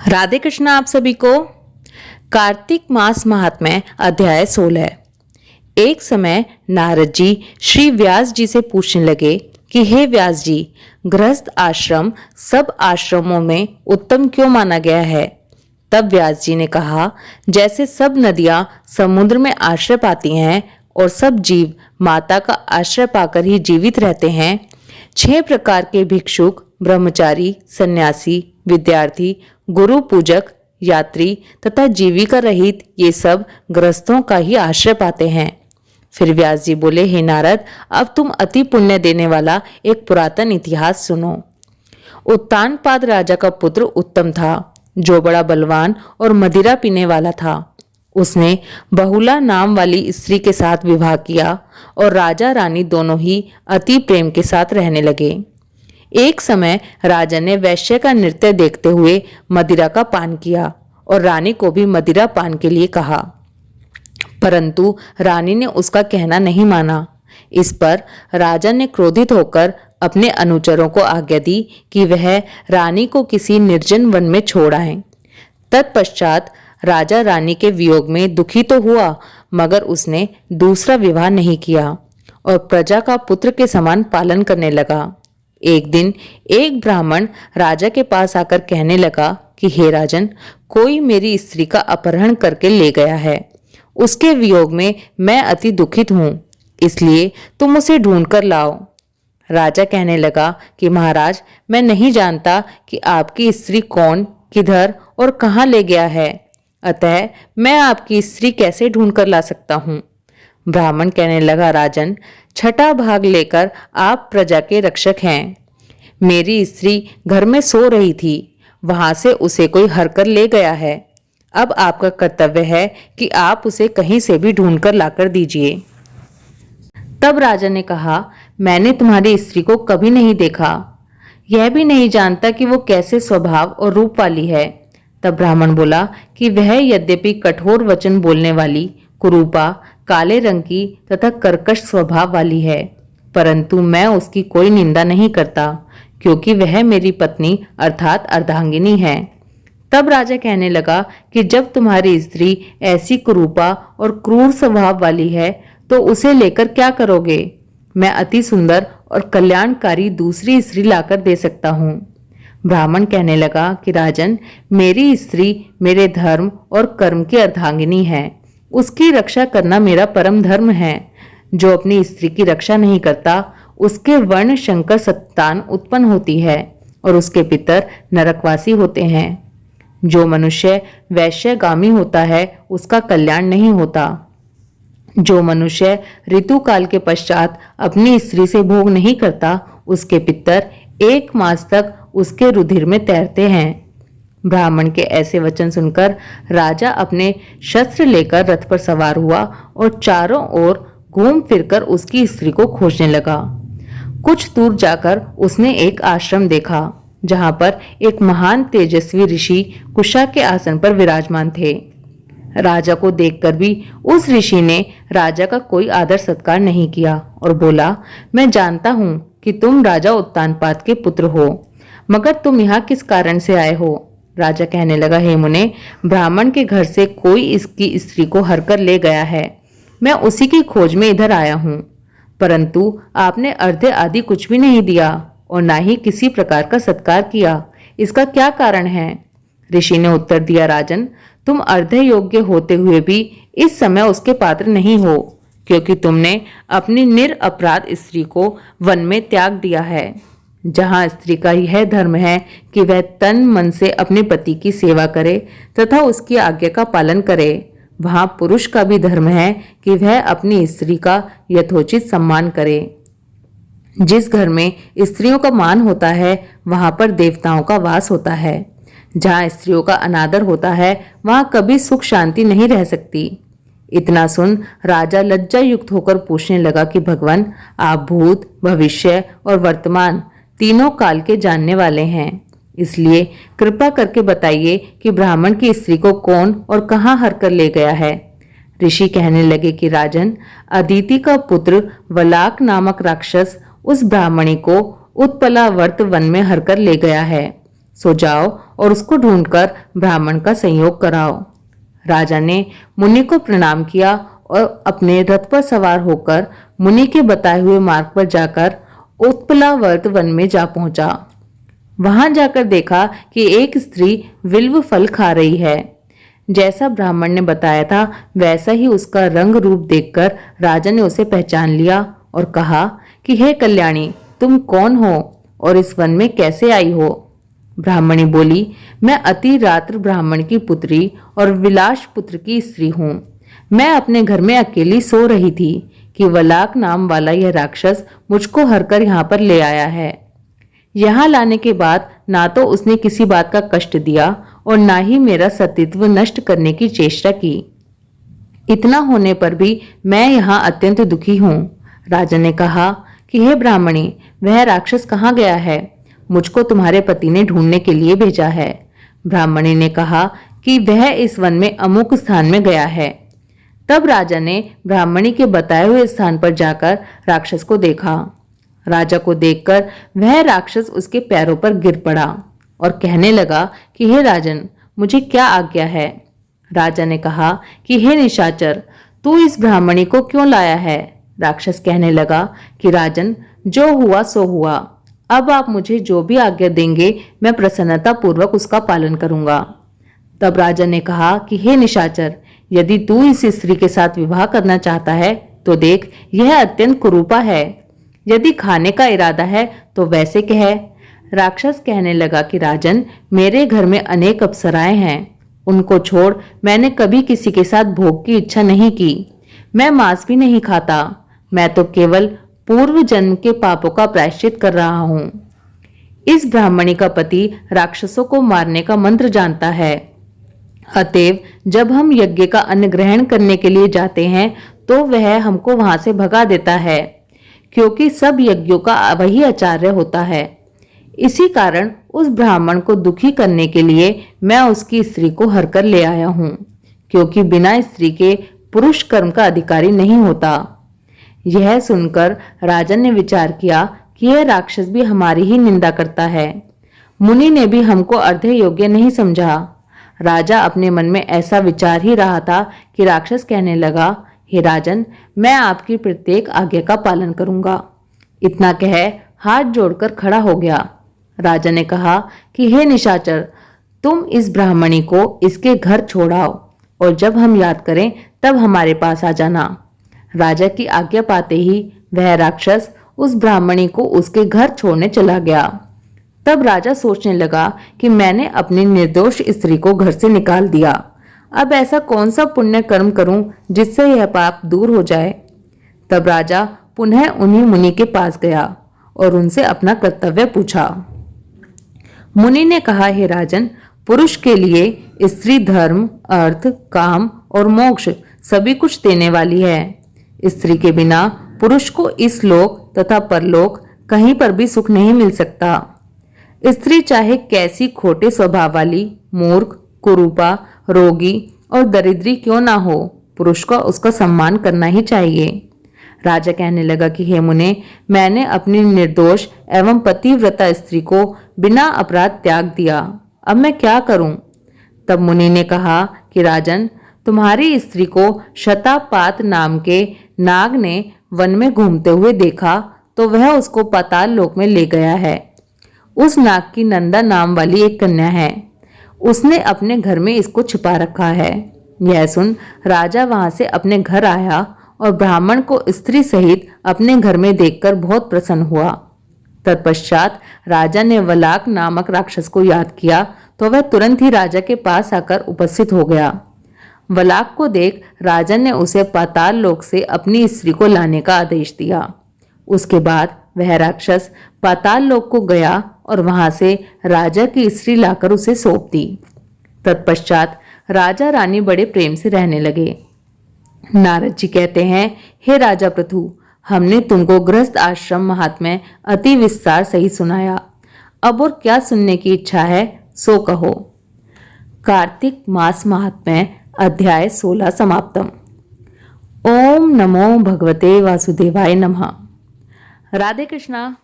राधे कृष्ण आप सभी को। कार्तिक मास महात्म्य अध्याय 16। एक समय नारद जी श्री व्यास जी से पूछने लगे कि हे व्यास जी, गृहस्थ आश्रम सब आश्रमों में उत्तम क्यों माना गया है। तब व्यास जी ने कहा, जैसे सब नदियां समुद्र में आश्रय पाती हैं और सब जीव माता का आश्रय पाकर ही जीवित रहते हैं, 6 प्रकार के भिक्षुक, ब्रह्मचारी, सन्यासी, विद्यार्थी, गुरु पूजक, यात्री तथा जीविका रहित ये सब गृहस्थों का ही आश्रय पाते हैं। फिर व्यास जी बोले, हे नारद, अब तुम अति पुण्य देने वाला एक पुरातन इतिहास सुनो। उत्तानपाद राजा का पुत्र उत्तम था, जो बड़ा बलवान और मदिरा पीने वाला था। उसने बहुला नाम वाली स्त्री के साथ विवाह किया और राजा रानी दोनों ही अति प्रेम के साथ रहने लगे। एक समय राजा ने वैश्य का नृत्य देखते हुए मदिरा का पान किया और रानी को भी मदिरा पान के लिए कहा, परंतु रानी ने उसका कहना नहीं माना। इस पर राजा ने क्रोधित होकर अपने अनुचरों को आज्ञा दी कि वह रानी को किसी निर्जन वन में छोड़ आए। तत्पश्चात राजा रानी के वियोग में दुखी तो हुआ, मगर उसने दूसरा विवाह नहीं किया और प्रजा का पुत्र के समान पालन करने लगा। एक दिन एक ब्राह्मण राजा के पास आकर कहने लगा कि हे राजन, कोई मेरी स्त्री का अपहरण करके ले गया है। उसके वियोग में मैं अति दुखित हूँ, इसलिए तुम उसे ढूंढ कर लाओ। राजा कहने लगा कि महाराज, मैं नहीं जानता कि आपकी स्त्री कौन, किधर और कहाँ ले गया है, अतः मैं आपकी स्त्री कैसे ढूंढ कर ला सकता हूँ। ब्राह्मण कहने लगा, राजन, छठा भाग लेकर आप प्रजा के रक्षक हैं। मेरी स्त्री घर में सो रही थी, वहां से उसे कोई हरकर ले गया है। अब आपका कर्तव्य है कि आप उसे कहीं से भी ढूंढ कर लाकर दीजिए। तब राजा ने कहा, मैंने तुम्हारी स्त्री को कभी नहीं देखा, यह भी नहीं जानता कि वो कैसे स्वभाव और रूप वाली है। तब ब्राह्मण बोला कि वह यद्यपि कठोर वचन बोलने वाली, कुरूपा, काले रंग की तथा कर्कश स्वभाव वाली है, परंतु मैं उसकी कोई निंदा नहीं करता, क्योंकि वह मेरी पत्नी अर्थात अर्धांगिनी है। तब राजा कहने लगा कि जब तुम्हारी स्त्री ऐसी कुरूपा और क्रूर स्वभाव वाली है तो उसे लेकर क्या करोगे। मैं अति सुंदर और कल्याणकारी दूसरी स्त्री लाकर दे सकता हूँ। ब्राह्मण कहने लगा कि राजन, मेरी स्त्री मेरे धर्म और कर्म की अर्धांगिनी है, उसकी रक्षा करना मेरा परम धर्म है। जो अपनी स्त्री की रक्षा नहीं करता, उसके वर्ण शंकर संतान उत्पन्न होती है और उसके पितर नरकवासी होते हैं। जो मनुष्य वैश्यगामी होता है, उसका कल्याण नहीं होता। जो मनुष्य ऋतु काल के पश्चात अपनी स्त्री से भोग नहीं करता, उसके पितर 1 मास तक उसके रुधिर में तैरते हैं। ब्राह्मण के ऐसे वचन सुनकर राजा अपने शस्त्र लेकर रथ पर सवार हुआ और चारों ओर घूम फिरकर उसकी स्त्री को खोजने लगा। कुछ दूर जाकर उसने एक आश्रम देखा, जहां पर एक महान तेजस्वी ऋषि कुशा के आसन पर विराजमान थे। राजा को देखकर भी उस ऋषि ने राजा का कोई आदर सत्कार नहीं किया और बोला, मैं जानता हूं कि तुम राजा उत्तानपाद के पुत्र हो, मगर तुम यहाँ किस कारण से आए हो। राजा कहने लगा, हे मुने, ब्राह्मण के घर से कोई इसकी स्त्री को हरकर ले गया है, मैं उसी की खोज में इधर आया हूँ, परंतु आपने अर्घ्य आदि कुछ भी नहीं दिया और ना ही किसी प्रकार का सत्कार किया, इसका क्या कारण है। ऋषि ने उत्तर दिया, राजन, तुम अर्घ्य योग्य होते हुए भी इस समय उसके पात्र नहीं हो, क्योंकि तुमने अपनी निरपराध स्त्री को वन में त्याग दिया है। जहां स्त्री का यह धर्म है कि वह तन मन से अपने पति की सेवा करे तथा उसकी आज्ञा का पालन करे, वहां पुरुष का भी धर्म है कि वह अपनी स्त्री का यथोचित सम्मान करे। जिस घर में स्त्रियों का मान होता है, वहां पर देवताओं का वास होता है। जहां स्त्रियों का अनादर होता है, वहां कभी सुख शांति नहीं रह सकती। इतना सुन राजा लज्जा युक्त होकर पूछने लगा कि भगवान, आप भूत, भविष्य और वर्तमान तीनों काल के जानने वाले हैं, इसलिए कृपा करके बताइए कि ब्राह्मण की स्त्री को कौन और कहाँ हरकर ले गया है। ऋषि कहने लगे कि राजन, अदिति का पुत्र वलाक नामक राक्षस उस ब्राह्मणी को उत्पलावर्त वन में हरकर ले गया है। सो जाओ और उसको ढूंढकर ब्राह्मण का संयोग कराओ। राजा ने मुनि को प्रणाम किया और अपने रथ पर सवार होकर मुनि के बताए हुए मार्ग पर जाकर उत्पलावर्त वन में जा पहुंचा। वहां जाकर देखा कि एक स्त्री विल्व फल खा रही है। जैसा ब्राह्मण ने बताया था वैसा ही उसका रंग रूप देखकर राजा ने उसे पहचान लिया और कहा कि हे कल्याणी, तुम कौन हो और इस वन में कैसे आई हो? ब्राह्मणी बोली, मैं अति रात्र ब्राह्मण की पुत्री और विलास पुत्र की स्त्री हूँ। मैं अपने घर में अकेली सो रही थी कि वलाक नाम वाला यह राक्षस मुझको हरकर यहाँ पर ले आया है। यहाँ लाने के बाद ना तो उसने किसी बात का कष्ट दिया और ना ही मेरा सतीत्व नष्ट करने की चेष्टा की। इतना होने पर भी मैं यहाँ अत्यंत दुखी हूँ। राजा ने कहा कि हे ब्राह्मणी, वह राक्षस कहाँ गया है? मुझको तुम्हारे पति ने ढूंढने के लिए भेजा है। ब्राह्मणी ने कहा कि वह इस वन में अमुक स्थान में गया है। तब राजा ने ब्राह्मणी के बताए हुए स्थान पर जाकर राक्षस को देखा। राजा को देखकर वह राक्षस उसके पैरों पर गिर पड़ा और कहने लगा कि हे राजन, मुझे क्या आज्ञा है? राजा ने कहा कि हे निशाचर, तू इस ब्राह्मणी को क्यों लाया है? राक्षस कहने लगा कि राजन, जो हुआ सो हुआ। अब आप मुझे जो भी आज्ञा देंगे मैं प्रसन्नता पूर्वक उसका पालन करूंगा। तब राजा ने कहा कि हे निशाचर, यदि तू इस स्त्री के साथ विवाह करना चाहता है तो देख, यह अत्यंत कुरूपा है। यदि खाने का इरादा है तो वैसे कह। राक्षस कहने लगा कि राजन, मेरे घर में अनेक अप्सराएं हैं, उनको छोड़ मैंने कभी किसी के साथ भोग की इच्छा नहीं की। मैं मांस भी नहीं खाता। मैं तो केवल पूर्व जन्म के पापों का प्रायश्चित कर रहा हूं। इस ब्राह्मणी का पति राक्षसों को मारने का मंत्र जानता है। अतएव जब हम यज्ञ का अन्न ग्रहण करने के लिए जाते हैं तो वह हमको वहां से भगा देता है, क्योंकि सब यज्ञों का वही आचार्य होता है। इसी कारण उस ब्राह्मण को दुखी करने के लिए मैं उसकी स्त्री को हरकर ले आया हूं, क्योंकि बिना स्त्री के पुरुष कर्म का अधिकारी नहीं होता। यह सुनकर राजा ने विचार किया कि यह राक्षस भी हमारी ही निंदा करता है। मुनि ने भी हमको अर्धे योग्य नहीं समझा। राजा अपने मन में ऐसा विचार ही रहा था कि राक्षस कहने लगा, हे राजन, मैं आपकी प्रत्येक आज्ञा का पालन करूंगा। इतना कह हाथ जोड़कर खड़ा हो गया। राजा ने कहा कि हे निशाचर, तुम इस ब्राह्मणी को इसके घर छोड़ाओ और जब हम याद करें तब हमारे पास आ जाना। राजा की आज्ञा पाते ही वह राक्षस उस ब्राह्मणी को उसके घर छोड़ने चला गया। तब राजा सोचने लगा कि मैंने अपनी निर्दोष स्त्री को घर से निकाल दिया। अब ऐसा कौन सा पुण्य कर्म करूं जिससे यह पाप दूर हो जाए। तब राजा पुनः उन्हीं मुनि के पास गया और उनसे अपना कर्तव्य पूछा। मुनि ने कहा, हे राजन, पुरुष के लिए स्त्री धर्म, अर्थ, काम और मोक्ष सभी कुछ देने वाली है। स्त्री के बिना पुरुष को इस लोक तथा परलोक कहीं पर भी सुख नहीं मिल सकता। स्त्री चाहे कैसी खोटे स्वभाव वाली, मूर्ख, कुरूपा, रोगी और दरिद्री क्यों ना हो, पुरुष को उसका सम्मान करना ही चाहिए। राजा कहने लगा कि हे मुने, मैंने अपनी निर्दोष एवं पतिव्रता स्त्री को बिना अपराध त्याग दिया। अब मैं क्या करूं? तब मुनि ने कहा कि राजन, तुम्हारी स्त्री को शतापात नाम के नाग ने वन में घूमते हुए देखा तो वह उसको पाताल लोक में ले गया है। उस नाग की नंदा नाम वाली एक कन्या है, उसने अपने घर में इसको छिपा रखा है। यह सुन राजा वहां से अपने घर आया और ब्राह्मण को स्त्री सहित अपने घर में देखकर बहुत प्रसन्न हुआ। तत्पश्चात राजा ने वलाक नामक राक्षस को याद किया तो वह तुरंत ही राजा के पास आकर उपस्थित हो गया। वलाक को देख राजा ने उसे पाताल लोक से अपनी स्त्री को लाने का आदेश दिया। उसके बाद वह राक्षस पाताल लोक को गया और वहां से राजा की स्त्री लाकर उसे सौंप दी। तत्पश्चात राजा रानी बड़े प्रेम से रहने लगे। नारद जी कहते हैं, हे राजा प्रथु, हमने तुमको गृहस्थ आश्रम महात्म्य अति विस्तार सही सुनाया। अब और क्या सुनने की इच्छा है सो कहो। कार्तिक मास महात्म्य अध्याय 16 समाप्तम। ओम नमो भगवते वासुदेवाय नमः। राधे कृष्णा।